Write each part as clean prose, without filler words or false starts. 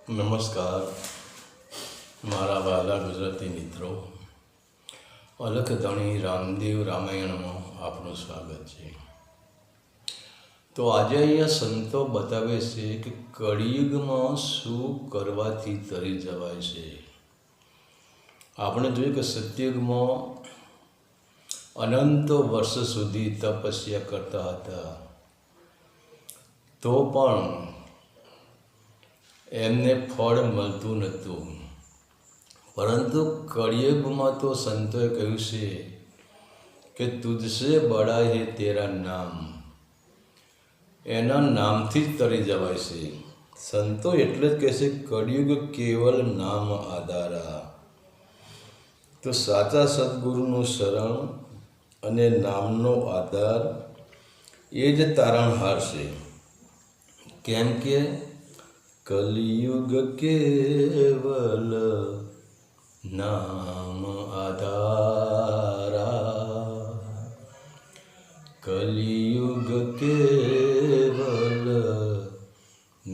નમસ્કાર મારા વહાલા ગુજરાતી મિત્રો, અલખધણી રામદેવ રામાયણમાં આપનું સ્વાગત છે. તો આજે અહીંયા સંતો બતાવે છે કે કળિયુગમાં શું કરવાથી તરી જવાય છે. આપણે જોયું કે સતયુગમાં અનંતો વર્ષ સુધી તપસ્યા કરતા હતા, તો પણ એમને ફળ મળતું નહોતું. પરંતુ કળિયુગમાં તો સંતોએ કહ્યું છે કે તુજસે બડા હે તેરા નામ, એના નામથી જ તરી જવાય છે. સંતો એટલે જ કહે છે કળિયુગ કેવલ નામ આધારા. તો સાચા સદગુરુનું શરણ અને નામનો આધાર એ જ તારણહાર છે. કેમ કે કલિયુગ કેવલ નામ આધારા, કલિયુગ કેવલ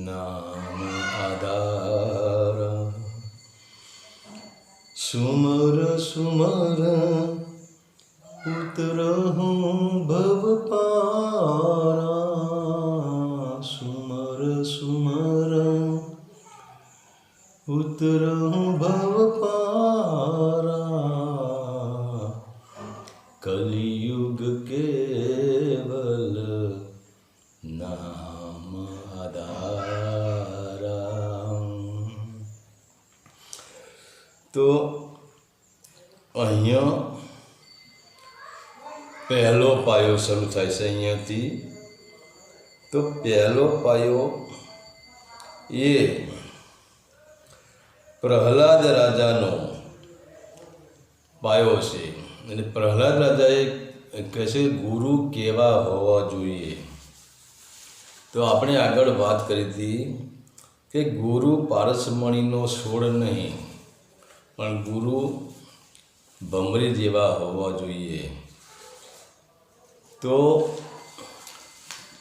નામ આધારા. સુમર સુમર ઉતરહું ભવ પારા, સુમર સુમર ઉતરહું ભવ પારા, કલિયુગ કેવલ નામ આધારા. તો અહીંયા પહેલો પાયો શરૂ થાય છે અહીંયાથી. તો પહેલો પાયો એ પ્રહલાદ રાજાનો પાયો છે. અને પ્રહલાદ રાજાએ કહે છે ગુરુ કેવા હોવા જોઈએ. તો આપણે આગળ વાત કરી હતી કે ગુરુ પારસમણીનો છોડ નહીં, પણ ગુરુ ભમરી જેવા હોવા જોઈએ. તો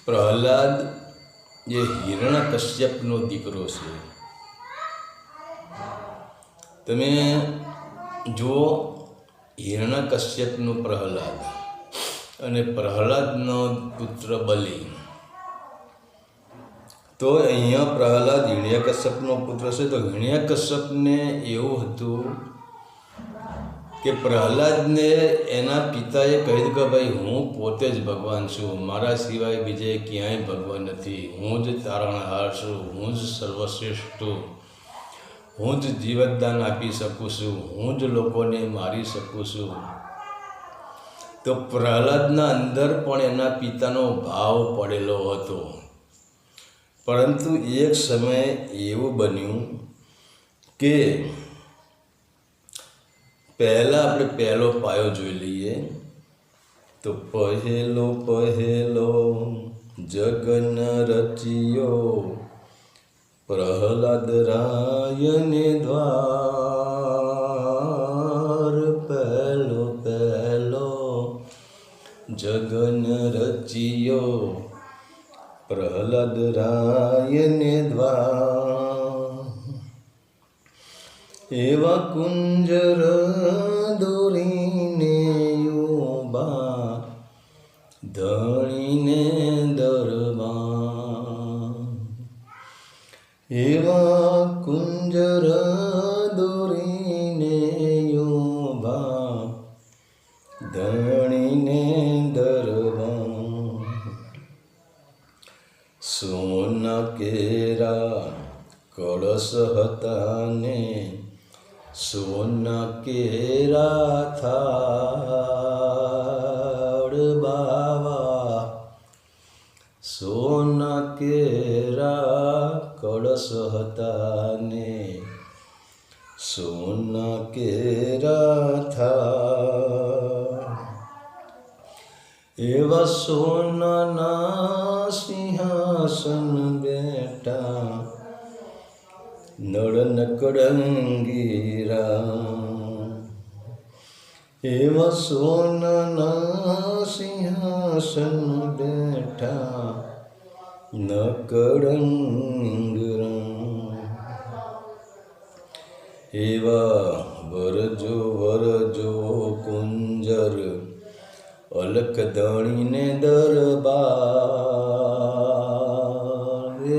પ્રહલાદ એ હિરણ્યકશ્યપનો દીકરો છે. તમે જુઓ, હિરણ્યકશ્યપનો પ્રહલાદ અને પ્રહલાદનો પુત્ર બલિ. તો અહીંયા પ્રહલાદ હિરણ્યકશ્યપનો પુત્ર છે. તો હિરણ્યકશ્યપને એવું હતું કે પ્રહલાદને એના પિતાએ કહ્યું કે ભાઈ હું પોતે જ ભગવાન છું, મારા સિવાય બીજે ક્યાંય ભગવાન નથી, હું જ તારણહાર છું, હું જ સર્વશ્રેષ્ઠ છું, હું જ જીવતદાન આપી શકું છું, હું જ લોકોને મારી શકું છું. તો પ્રહલાદના અંદર પણ એના પિતાનો ભાવ પડેલો હતો. પરંતુ એક સમયે એવું બન્યું કે પહેલાં આપણે પહેલો પાયો જોઈ લઈએ. તો પહેલો જગન રચિયો પ્રહલાદ રાયને દ્વાર, પહેલો જગન રચિયો પ્રહલાદ રાયને દ્વાર. એવા કુંજર દોરીને યુબા ધણીને દરબાર, એવા કુંજર દોરીને યુબા ધણીને દરબાર. સોના કેરા કળશ હતા ને સોના કેરા થાળ બાવા, સોના કેરા કળશ હતા ને સોના કેરા થાળ. એવા સોનાના સિંહાસન બેઠા નળ નકળંગીરા, એવા સોનાના સિંહાસન બેઠા નકળંગરા. એવા વરજો વરજો કુંજર અલક ધણીને દરબાર,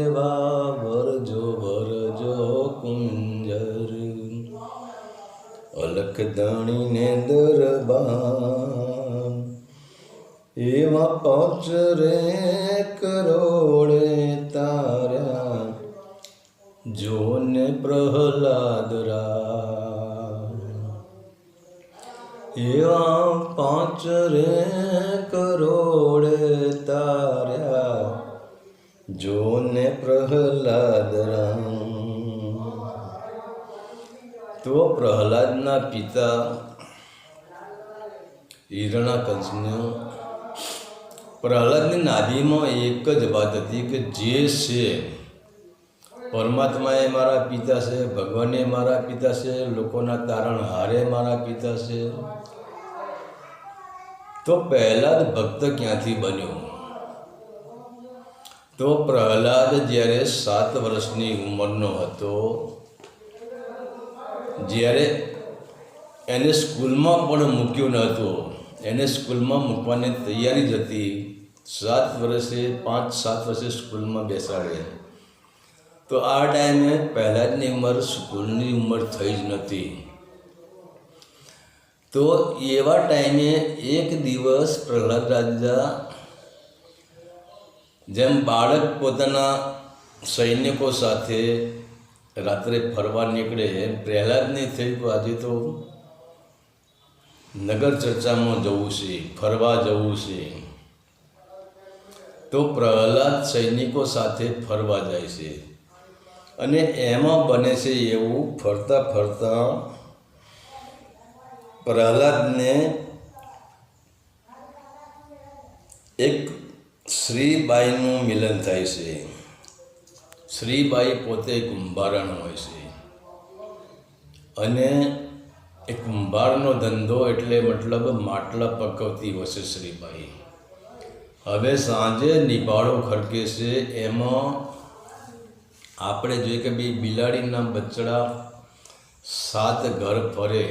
એવા વરજો વરજો કુંજર અલક ધણીને દરબાર, એમાં પાંચ રે કરોડે તાર્યા જોને પ્રહલાદ રામ, એવા પાંચ રે કરોડે તાર્યા જોને પ્રહલાદ રામ. તો પ્રહલાદના પિતા હિરણ્યકંસને પ્રહલાદની નાભીમાં એક જ વાત હતી કે જે છે પરમાત્મા એ મારા પિતા છે, ભગવાન એ મારા પિતા છે, લોકોના તારણહારે મારા પિતા છે. તો પ્રહલાદ ભક્ત ક્યાંથી બન્યો? તો પ્રહલાદ જ્યારે 7 વર્ષની ઉંમરનો હતો, જ્યારે એને સ્કૂલમાં પણ મૂક્યો ન હતો, એને સ્કૂલમાં મૂકવાની તૈયારી જ હતી, 7 વર્ષે 5-7 વર્ષે સ્કૂલમાં બેસાડે. તો આ ટાઈમે પ્રહલાદની ઉંમર સ્કૂલની ઉંમર થઈ જ નથી. તો એવા ટાઈમે એક દિવસ પ્રહલાદ રાજા જેમ બાળક પોતાના સૈનિકો સાથે રાત્રે ફરવા નીકળે એમ પ્રહલાદને થયું કે આજે તો નગર ચર્ચામાં જવું છે, ફરવા જવું છે. તો પ્રહલાદ સૈનિકો સાથે ફરવા જાય છે અને એમાં બને છે એવું ફરતા ફરતા પ્રહલાદને એક શ્રીબાઈનું મિલન થાય છે. શ્રીબાઈ પોતે કુંભારણ હોય છે અને એ કુંભારનો ધંધો એટલે મતલબ માટલા પકવતી હોય છે શ્રીબાઈ. હવે સાંજે નિભાળો ખડકે છે, એમાં આપણે જોઈએ કે ભાઈ બિલાડીના બચ્ચડા 7 ઘર ફરે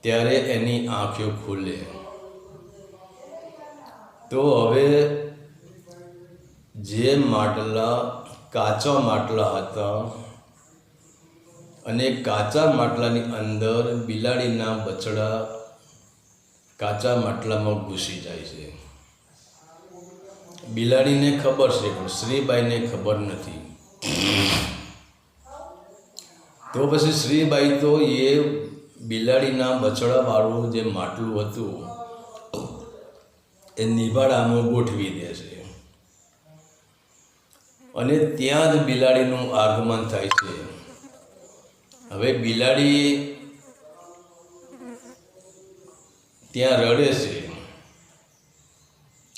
ત્યારે એની આંખો ખુલે. તો હવે જે માટલા કાચા માટલા હતા અને કાચા માટલાની અંદર બિલાડીના બચ્ચડા કાચા માટલામાં ઘૂસી જાય છે. બિલાડીને ખબર છે પણ શ્રીબાઈને ખબર નથી. તો પછી શ્રીબાઈ તો એ બિલાડીના બચ્ચડાવાળું જે માટલું હતું એ નિભાડામાં ગોઠવી દે છે અને ત્યાં જ બિલાડીનું આગમન થાય છે. હવે બિલાડી ત્યાં રડે છે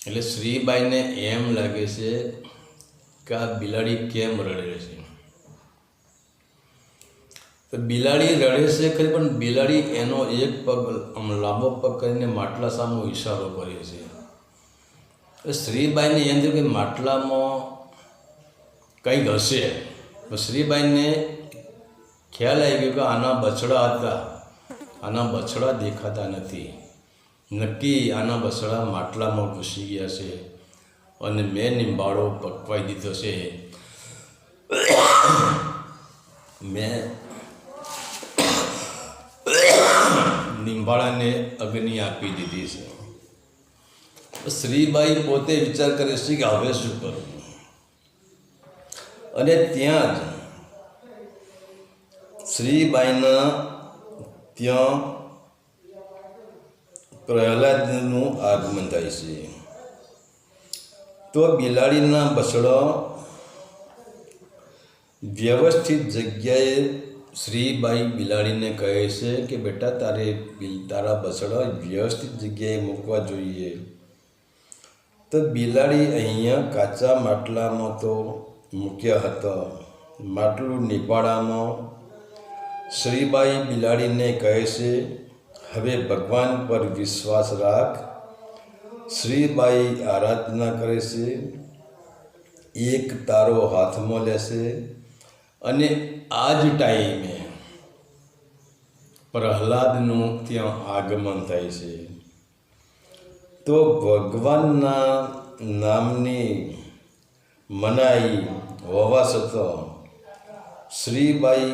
એટલે શ્રીબાઈને એમ લાગે છે કે આ બિલાડી કેમ રડે છે. તો બિલાડી રડે છે ખરી પણ બિલાડી એનો એક પગ આમ લાંબો પગ કરીને માટલા સામે ઈશારો કરે છે. શ્રીબાઈને એમ થયું કે માટલામાં કંઈક હશે. તો શ્રીબાઈને ખ્યાલ આવી ગયો કે આના બછડા હતા, આના બછડા દેખાતા નથી, નક્કી આના બછડા માટલામાં ઘૂસી ગયા છે અને મેં નિંબાળો પકવાઈ દીધો છે, મેં નિંબાળાને અગ્નિ આપી દીધી છે. શ્રીબાઈ પોતે વિચાર કરે છે કે હવે શું કરું, અને ત્યાં જ શ્રીબાઈના ત્યાં પ્રહલાદનું આગમન થાય છે. તો બિલાડીના બછડા વ્યવસ્થિત જગ્યાએ શ્રીબાઈ બિલાડીને કહે છે કે બેટા તારા બછડા વ્યવસ્થિત જગ્યાએ મૂકવા જોઈએ. તો બિલાડી અહીંયા કાચા માટલામાં તો મૂક્યા હતા, માટલું નિભાડામાં. શ્રીબાઈ બિલાડીને કહે છે હવે ભગવાન પર વિશ્વાસ રાખ. શ્રીબાઈ આરાધના કરે છે, એક તારો હાથમાં લેશે અને આ જ ટાઈમે પ્રહલાદનું ત્યાં આગમન થાય છે. તો ભગવાનના નામની મનાઈ હોવા છતાં શ્રીબાઈ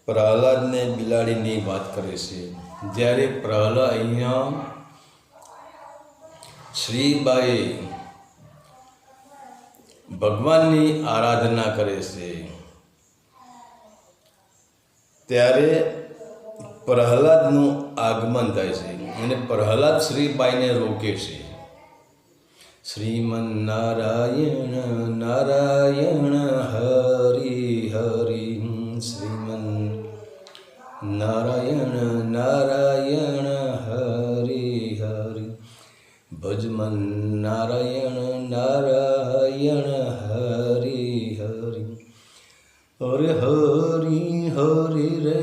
પ્રહલાદને બિલાડીની વાત કરે છે. જ્યારે પ્રહલાદ અહીંયા શ્રીબાઈ ભગવાનની આરાધના કરે છે ત્યારે પ્રહલાદનું આગમન થાય છે અને પ્રહલાદ શ્રીબાઈને રોકે છે. શ્રીમન નારાયણ નારાયણ હરિ હરિ, શ્રીમન નારાયણ નારાયણ હરિ હરિ, ભજમન નારાયણ નારાયણ હરિ હરિ, હરે હરિ હરિ રે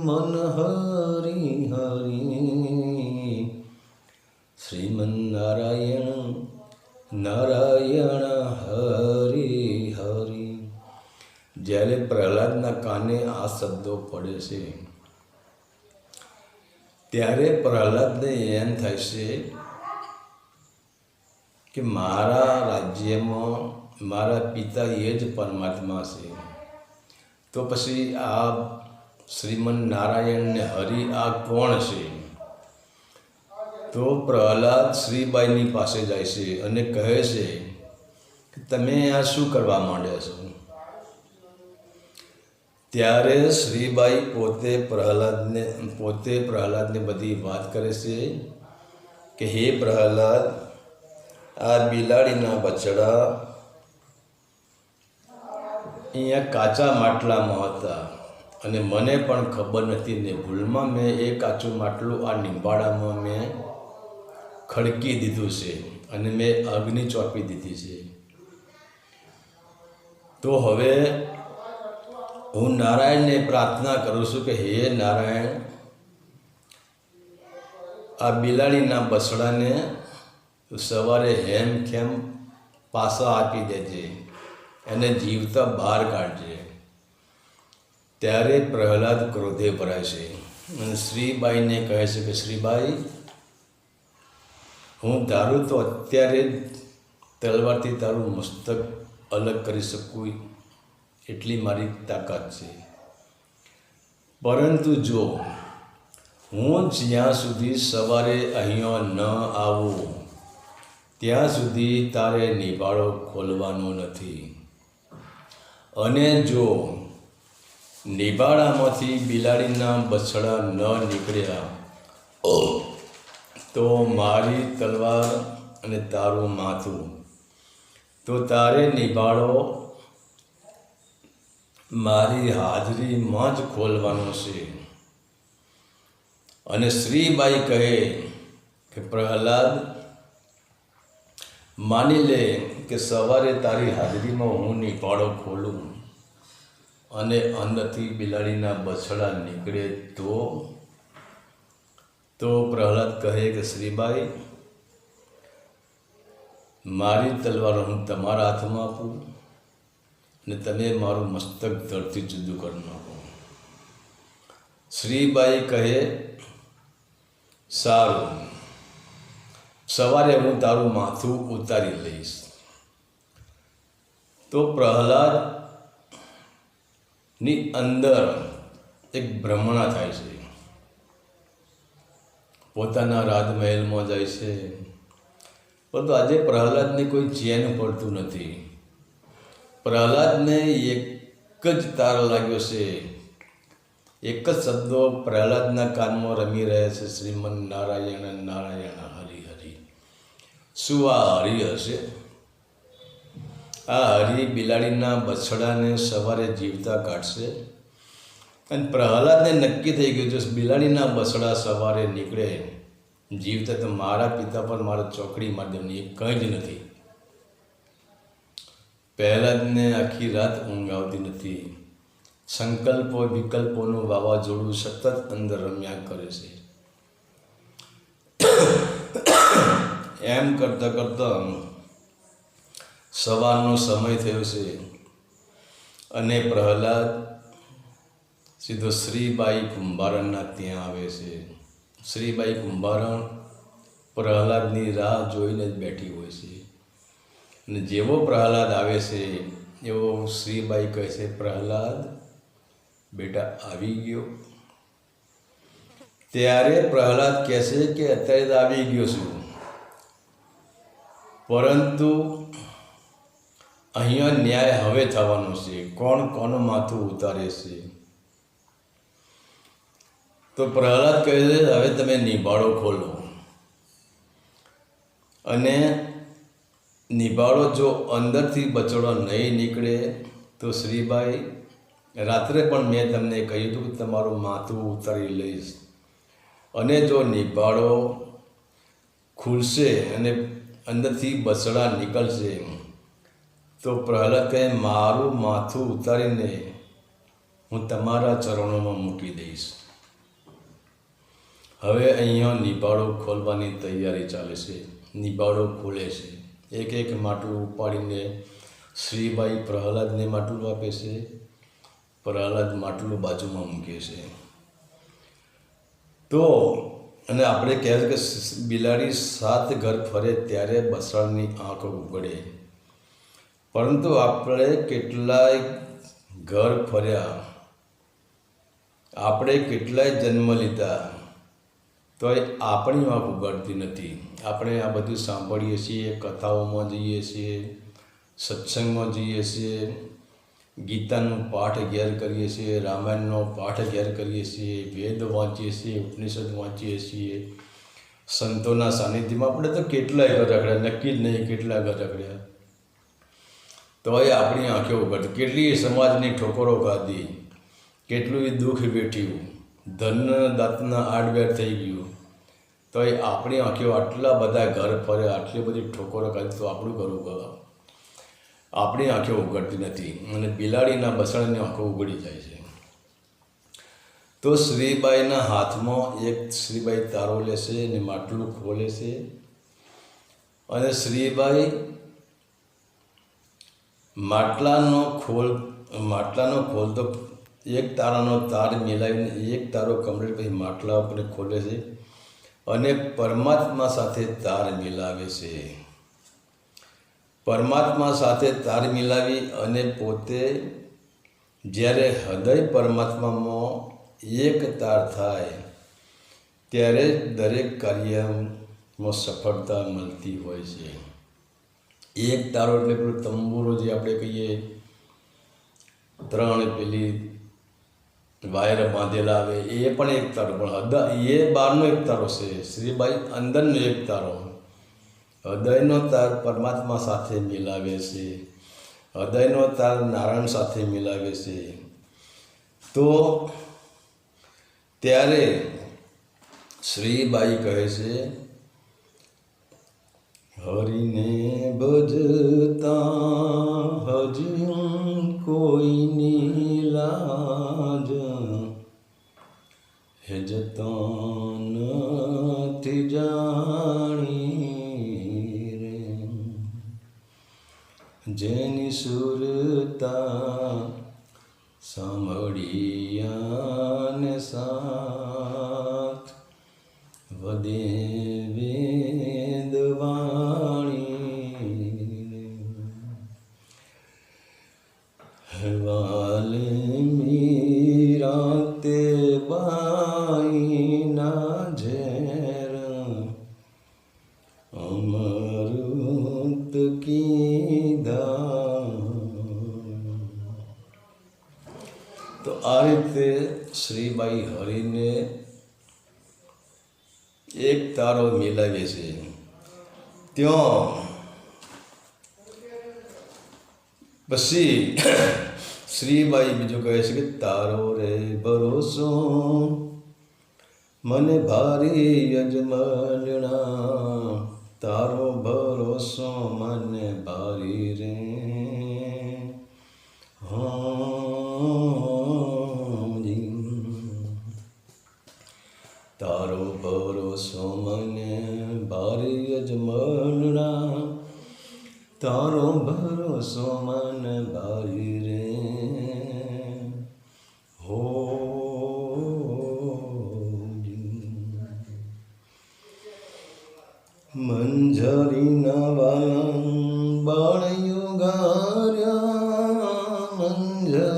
મન હરિ હરિ, શ્રીમન નારાયણ નારાયણ હરિ હરિ. જ્યારે પ્રહલાદના કાને આ શબ્દો પડે છે ત્યારે પ્રહલાદને એમ થાય છે કે મારા રાજ્યમાં મારા પિતા એ જ પરમાત્મા છે, તો પછી આ શ્રીમન નારાયણ ને હરિ આ કોણ છે? તો પ્રહલાદ શ્રીબાઈની પાસે જાય છે અને કહે છે કે તમે આ શું કરવા માંડ્યા છો? ત્યારે શ્રીબાઈ પોતે પ્રહલાદને બધી વાત કરે છે કે હે પ્રહલાદ, આ બિલાડીના બચ્ચડા અહીંયા કાચા માટલામાં હતા અને મને પણ ખબર નથી ને ભૂલમાં મેં એ કાચું માટલું આ નિંબાડામાં મેં ખડકી દીધું છે અને મેં અગ્નિ ચોંપી દીધી છે. તો હવે હું નારાયણને પ્રાર્થના કરું છું કે હે નારાયણ, આ બિલાડીના બસડાને સવારે હેમખેમ પાછા આપી દેજે, એને જીવતા બહાર કાઢજે. ત્યારે પ્રહલાદ ક્રોધે ભરાય છે અને શ્રીબાઈને કહે છે કે શ્રીબાઈ, હું ધારું તો અત્યારે તલવારથી તારું મસ્તક અલગ કરી શકું એટલી મારી તાકાત છે, પરંતુ જો હું જ્યાં સુધી સવારે અહીંયા ન આવું ત્યાં સુધી તારે નિભાળો ખોલવાનો નથી, અને જો નિભાળામાંથી બિલાડીના બછડા ન નીકળ્યા તો મારી તલવાર અને તારું માથું, તો તારે નિભાળો મારી હાજરીમાં જ ખોલવાનો છે. અને શ્રીબાઈ કહે કે પ્રહલાદ, માની લે કે સવારે તારી હાજરીમાં હું નિભાળો ખોલું અને અંદરથી બિલાડીના બછડા નીકળે તો પ્રહલાદ કહે કે શ્રીબાઈ, મારી તલવાર હું તમારા હાથમાં આપું અને તમે મારું મસ્તક ધરતી જુદું કરી નાખો. શ્રીબાઈ કહે સારું, સવારે હું તારું માથું ઉતારી લઈશ. તો પ્રહલાદની અંદર એક ભ્રમણા થાય છે, પોતાના રાજમહેલમાં જાય છે, પરંતુ આજે પ્રહલાદને કોઈ ચેન પડતું નથી. પ્રહલાદને એક જ તાર લાગ્યો છે, એક જ શબ્દો પ્રહલાદના કાનમાં રમી રહ્યા છે, શ્રીમન નારાયણ નારાયણ હરિ હરિ. શું આ હરિ હશે? આ હરિ બિલાડીના બછડાને સવારે જીવતા કાઢશે. અને પ્રહલાદને નક્કી થઈ ગયું છે બિલાડીના બછડા સવારે નીકળે જીવતા તો મારા પિતા પર મારા ચોકડી માધ્યમની એ કંઈ જ નથી. પ્રહલાદને આખી રાત ઊંઘ આવતી નથી. સંકલ્પો વિકલ્પોનું વાવાઝોડું સતત અંદર રમ્યા કરે છે. એમ કરતાં કરતાં સવારનો સમય થયો છે અને પ્રહલાદ સીધો શ્રીબાઈ કુંભારણના ત્યાં આવે છે. શ્રીબાઈ કુંભારણ પ્રહલાદની રાહ જોઈને જ બેઠી હોય છે. અને જેવો પ્રહલાદ આવે છે એવો શ્રીબાઈ કહે છે, પ્રહલાદ બેટા આવી ગયો. ત્યારે પ્રહલાદ કહે છે કે અત્યારે તો આવી ગયો છું, પરંતુ અહીંયા ન્યાય હવે થવાનો છે. કોણ કોનું માથું ઉતારે છે? તો પ્રહલાદ કહે છે, હવે તમે નિભાળો ખોલો. અને નિભાળો જો અંદરથી બચડો નહીં નીકળે તો શ્રીબાઈ, રાત્રે પણ મેં તમને કહ્યું હતું કે તમારું માથું ઉતારી લઈશ. અને જો નિભાળો ખુલશે અને અંદરથી બસડા નીકળશે તો પ્રહલાદ કહે, મારું માથું ઉતારીને હું તમારા ચરણોમાં મૂકી દઈશ. હવે અહીંયા નિભાળો ખોલવાની તૈયારી ચાલે છે. નિભાળો ખોલે છે. એક એક માટલું ઉપાડીને શ્રીબાઈ પ્રહલાદને માટલું આપે છે. પ્રહલાદ માટલું બાજુમાં મૂકે છે. તો અને આપણે કહે છે કે બિલાડી 7 ઘર ફરે ત્યારે બસડાની આંખો ઉઘડે. પરંતુ આપણે કેટલાય ઘર ફર્યા, આપણે કેટલાય જન્મ લીધા, તો એ આપણી આંખ ઉઘડતી નથી. આપણે આ બધું સાંભળીએ છીએ, કથાઓમાં જઈએ છીએ, સત્સંગમાં જઈએ છીએ, ગીતાનો પાઠ ઘેર કરીએ છીએ, રામાયણનો પાઠ ઘેર કરીએ છીએ, વેદ વાંચીએ છીએ, ઉપનિષદ વાંચીએ છીએ, સંતોના સાનિધ્યમાં આપણે તો કેટલાય ઘર રખડ્યા, નક્કી જ નહીં કેટલા ઘર રખડ્યા, તો એ આપણી આંખે ઉઘડતી. કેટલી સમાજની ઠોકરો ખાધી, કેટલું દુઃખ વેઠ્યું, ધન દાંતના આડવેર થઈ ગયું, તો એ આપણી આંખે આટલા બધા ઘર ફરે, આટલી બધી ઠોકરો ખાધી, તો આપણું ઘર ઉઘડવા આપણી આંખો ઉઘડતી નથી. અને બિલાડીના બસડાની આંખો ઉઘડી જાય છે. તો શ્રીબાઈના હાથમાં એક શ્રીબાઈ તારો લેશે અને માટલું ખોલે છે. અને શ્રીબાઈ માટલાનો ખોલતો એક તારાનો તાર મિલાવીને એક તારો કમ્પ્લીટ પછી માટલા ઉપર ખોલે છે અને પરમાત્મા સાથે તાર મિલાવે છે. પરમાત્મા સાથે તાર મિલાવી અને પોતે જ્યારે હૃદય પરમાત્મામાં એક તાર થાય ત્યારે દરેક કાર્યમાં સફળતા મળતી હોય છે. એક તારો એટલે પેલું તંબુરો જે આપણે કહીએ, 3 પેલી વાયર બાંધેલા આવે, એ પણ એક તારો, પણ એ બહારનો એક તારો છે. શ્રીબાઈ અંદરનો એક તારો, હૃદયનો તાર પરમાત્મા સાથે મિલાવે છે, હૃદયનો તાર નારાયણ સાથે મિલાવે છે. તો ત્યારે શ્રીબાઈ કહે છે, હરિને ભજતા હજી કોઈની લાજ, હેજતા નથી જાણી રે, જેની સુરતા સાંભળિયાને સાથ વધે મીરાતે બાઈના ઝેર અમૃત કીધા. તો આ રીતે શ્રીબાઈ હરિને એક તારો મિલાવે છે. ત્યાં પછી શ્રીબાઈ બીજું કહે છે કે તારો રે ભરોસો મને ભારી યજમાનણા, તારો ભરોસો મને ભારી રે. તારો ભરોસો મને ભારી યજમાનણા, તારો ભરોસો મને ભારી રે. હો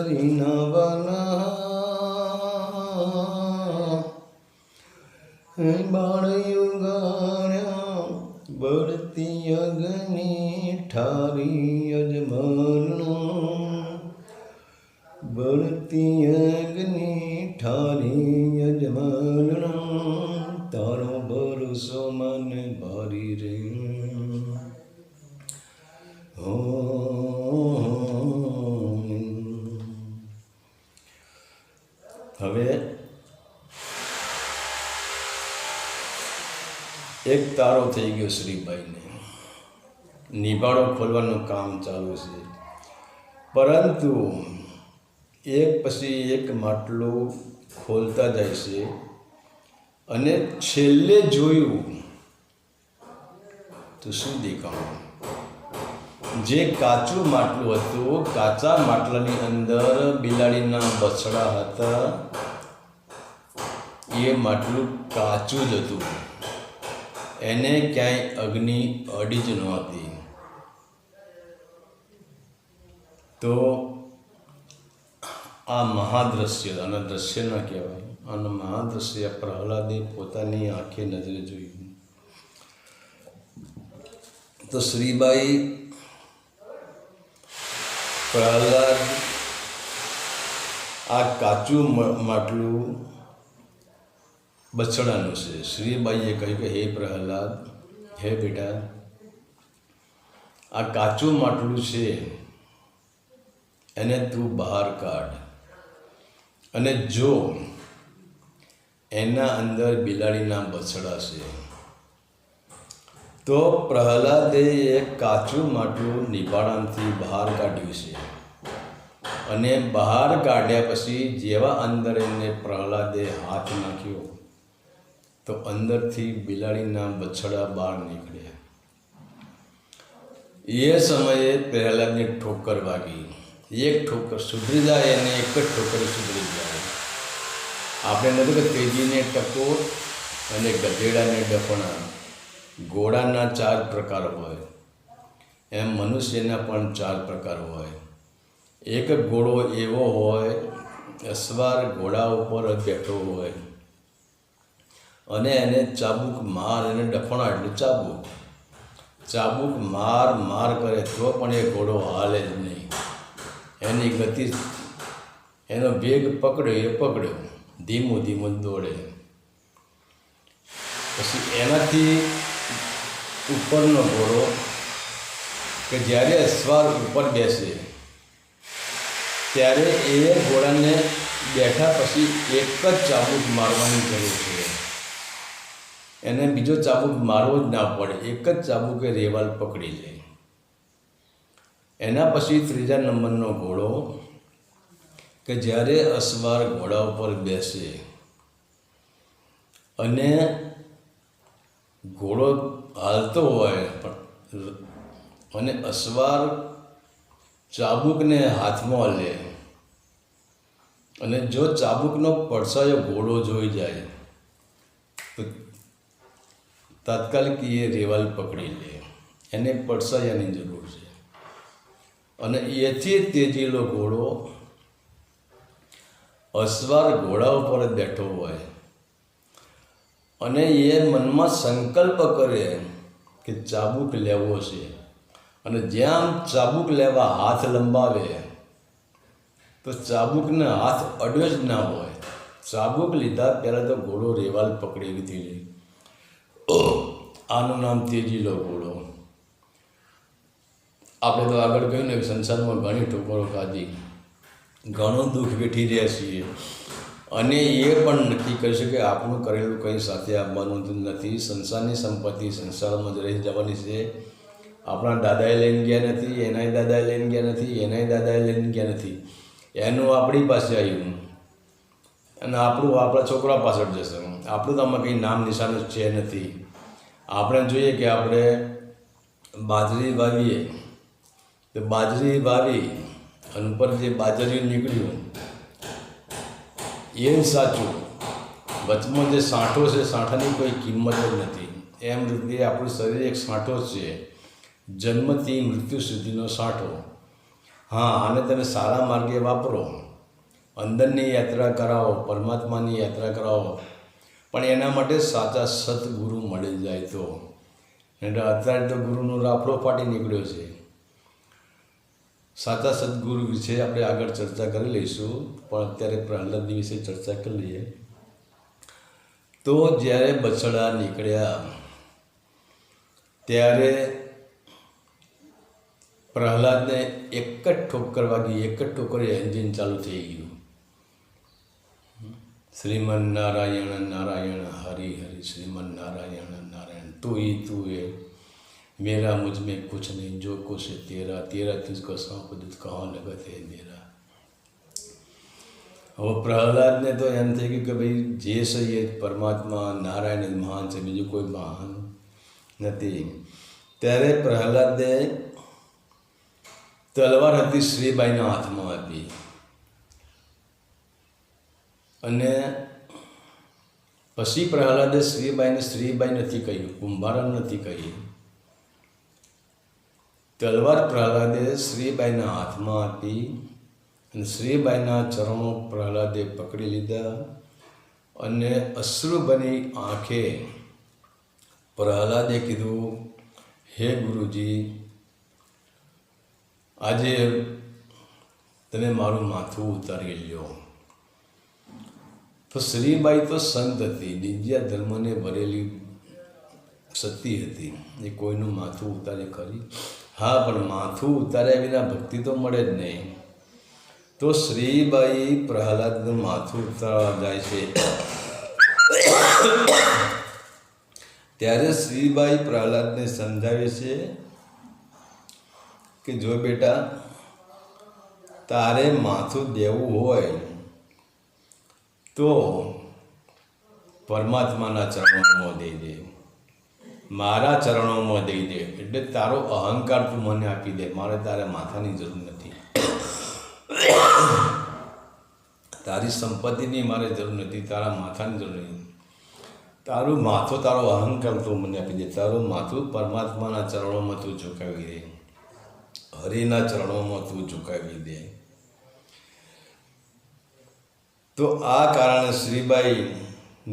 હરિના વાલા બાળયું ગાણ્યા બળતી અગ્નિ ઠારી યજમાન બળતી અગ્નિ ઠારી યજમાન તારો ભરોસો મને ભારી રે હવે એક તારો થઈ ગયો શ્રીબાઈને, નિભાડો ખોલવાનું કામ ચાલુ છે, પરંતુ એક પછી એક માટલું ખોલતા જાય છે અને છેલ્લે જોયું તો શું દેખાણું? જે કાચું માટલું હતું, કાચા માટલાની અંદર બિલાડીના બછડા હતા. એ માટલું કાચું જ હતું, એને ક્યાંય અગ્નિ અડી જ નહોતી. તો આ મહાદ્રશ્ય, આના દ્રશ્ય ના કહેવાય, આના મહાદ્રશ્ય પ્રહલાદે પોતાની આંખે નજરે જોયું. તો શ્રીબાઈ પ્રહલાદ આ કાચું માટલું બછડાનું છે. શ્રીબાઈએ કહ્યું કે હે પ્રહલાદ, હે બેટા, આ કાચું માટલું છે એને તું બહાર કાઢ, અને જો એના અંદર બિલાડીના બછડા છે તો પ્રહલાદે એક કાચું માટલું નિભાણાથી બહાર કાઢ્યું છે, અને બહાર કાઢ્યા પછી જેવા અંદર એને પ્રહલાદે હાથ નાખ્યો તો અંદરથી બિલાડીના બછડા બહાર નીકળ્યા. એ સમયે પ્રહલાદની ઠોકર વાગી. એક ઠોકર સુધરી જાય અને એક જ ઠોકર સુધરી જાય. આપણે નથી કે તેજીને ટકોર અને ગધેડાને ડફણા. ઘોડાના 4 પ્રકાર હોય, એમ મનુષ્યના પણ 4 પ્રકાર હોય. એક ઘોડો એવો હોય, અસવાર ઘોડા ઉપર બેઠો હોય અને એને ચાબુક માર, એને ડફણા એટલે ચાબુક માર કરે તો પણ એ ઘોડો હાલે જ નહીં. એની ગતિ, એનો વેગ પકડ્યો, ધીમું દોડે. પછી એનાથી ઉપરનો ઘોડો કે જ્યારે અસવાર ઉપર બેસે ત્યારે એ ઘોડાને બેઠા પછી એક જ ચાબુક મારવાની જરૂર છે, એને બીજો ચાબુક મારવો જ ના પડે. એક જ ચાબુકે રેવાલ પકડી લે. એના પછી 3જા નંબરનો ઘોડો કે જ્યારે અસવાર ઘોડા ઉપર બેસે અને ઘોડો હાલતો હોય અને અસવાર ચાબુકને હાથમાં લે અને જો ચાબુકનો પડછાયો ઘોડો જોઈ જાય તો તાત્કાલિક એ રેવાલ પકડી લે. એને પડછાયાની જરૂર છે. અને એથી તેજીલો ઘોડો અસવાર ઘોડા ઉપર બેઠો હોય અને એ મનમાં સંકલ્પ કરે કે ચાબુક લેવો છે, અને જ્યાં ચાબુક લેવા હાથ લંબાવે તો ચાબુકને હાથ અડ્યો જ ના હોય. ચાબુક લીધા પહેલાં તો ઘોડો રેવાલ પકડી લીધી લે. આનું નામ તેજીલો ઘોડો. આપણે તો આગળ કહ્યું ને કે સંસારમાં ઘણી ઠોકરો ખાધી, ઘણું દુઃખ વેઠી રહ્યા છીએ, અને એ પણ નક્કી કરી શકે આપણું કરેલું કંઈ સાથે આવવાનું નથી. સંસારની સંપત્તિ સંસારમાં જ રહી જવાની છે. આપણા દાદાએ લઈને ગયા નથી, એનાય દાદાએ લઈને ગયા નથી, એનાય દાદાએ લઈને ગયા નથી. એનું આપણી પાસે આવ્યું અને આપણું આપણા છોકરા પાછળ જશે. આપણું તો આમાં કંઈ નામ નિશાન જ છે નથી. આપણે જોઈએ કે આપણે બાજરી વાવીએ તો બાજરી વાવી અને ઉપર જે બાજરી નીકળ્યું એ સાચું, વચમાં જે સાંઠો છે સાંઠાની કોઈ કિંમત જ નથી. એમ રીતે આપણું શરીર એક સાંઠો છે, જન્મથી મૃત્યુ સુધીનો સાંઠો. હા, આને તમે સારા માર્ગે વાપરો, અંદરની યાત્રા કરાવો, પરમાત્માની યાત્રા કરાવો, પણ એના માટે સાચા સદગુરુ મળી જાય તો. એટલે અત્યારે તો ગુરુનો રાફડો ફાટી નીકળ્યો છે. સાચા સદગુરુ વિશે આપણે આગળ ચર્ચા કરી લઈશું, પણ અત્યારે પ્રહલાદ વિશે ચર્ચા કરી લઈએ. તો જ્યારે બછડા નીકળ્યા ત્યારે પ્રહલાદને એક જ ઠોકર વાગી, એક જ ઠોકરે એન્જિન ચાલુ થઈ ગયું. શ્રીમન નારાયણ નારાયણ હરિ હરિ, શ્રીમન નારાયણ નારાયણ તું એ मेरा मुझ में कुछ नहीं, जो कुछ है तेरा, तेरा तुझको सौंप दूँ, कहाँ लगत है मेरा. હવે પ્રહલાદને તો એમ થઈ ગયું કે ભાઈ જે છે એ પરમાત્મા નારાયણ જ મહાન છે, બીજું કોઈ મહાન નથી. ત્યારે પ્રહલાદે તલવાર હતી શ્રીબાઈના હાથમાં આપી અને પછી પ્રહલાદે શ્રીબાઈ નથી કહ્યું, કુંભારન નથી કહ્યું. તલવાર પ્રહલાદે શ્રીબાઈના હાથમાં આપી અને શ્રીબાઈના ચરણો પ્રહલાદે પકડી લીધા અને અશ્રુ બની આંખે પ્રહલાદે કીધું, હે ગુરુજી, આજે તમે મારું માથું ઉતારી લ્યો. તો શ્રીબાઈ તો સંત હતી, દિવ્યા ધર્મને ભરેલી સતી હતી, એ કોઈનું માથું ઉતારે ખરી? હા, પણ માથું ઉતાર્યા વિના ભક્તિ તો મળે જ નહીં. તો શ્રીબાઈ પ્રહલાદનું માથું ઉતારવા જાય છે. ત્યારે શ્રીબાઈ પ્રહલાદને સમજાવે છે કે જો બેટા, તારે માથું દેવું હોય તો પરમાત્માના ચરણોમાં દઈ દે, મારા ચરણોમાં દઈ દે. એટલે તારો અહંકાર તું મને આપી દે, મારે તારે માથાની જરૂર નથી, તારી સંપત્તિની મારે જરૂર નથી, તારા માથાની જરૂર નથી. તારું માથું, તારો અહંકાર તું મને આપી દે, તારું માથું પરમાત્માના ચરણોમાં તું ઝુકાવી દે, હરિના ચરણોમાં તું ઝુકાવી દે. તો આ કારણે શ્રીબાઈ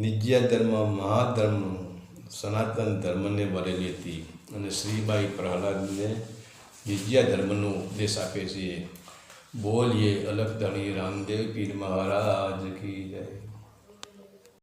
નિજ્ય ધર્મ, મહાધર્મ, સનાતન ધર્મને ભરેલી હતી અને શ્રીબાઈ પ્રહલાદને નિજ્ય ધર્મનો ઉપદેશ આપે છે. બોલીએ અલગ ધણી રામદેવ પીર મહારાજ કી.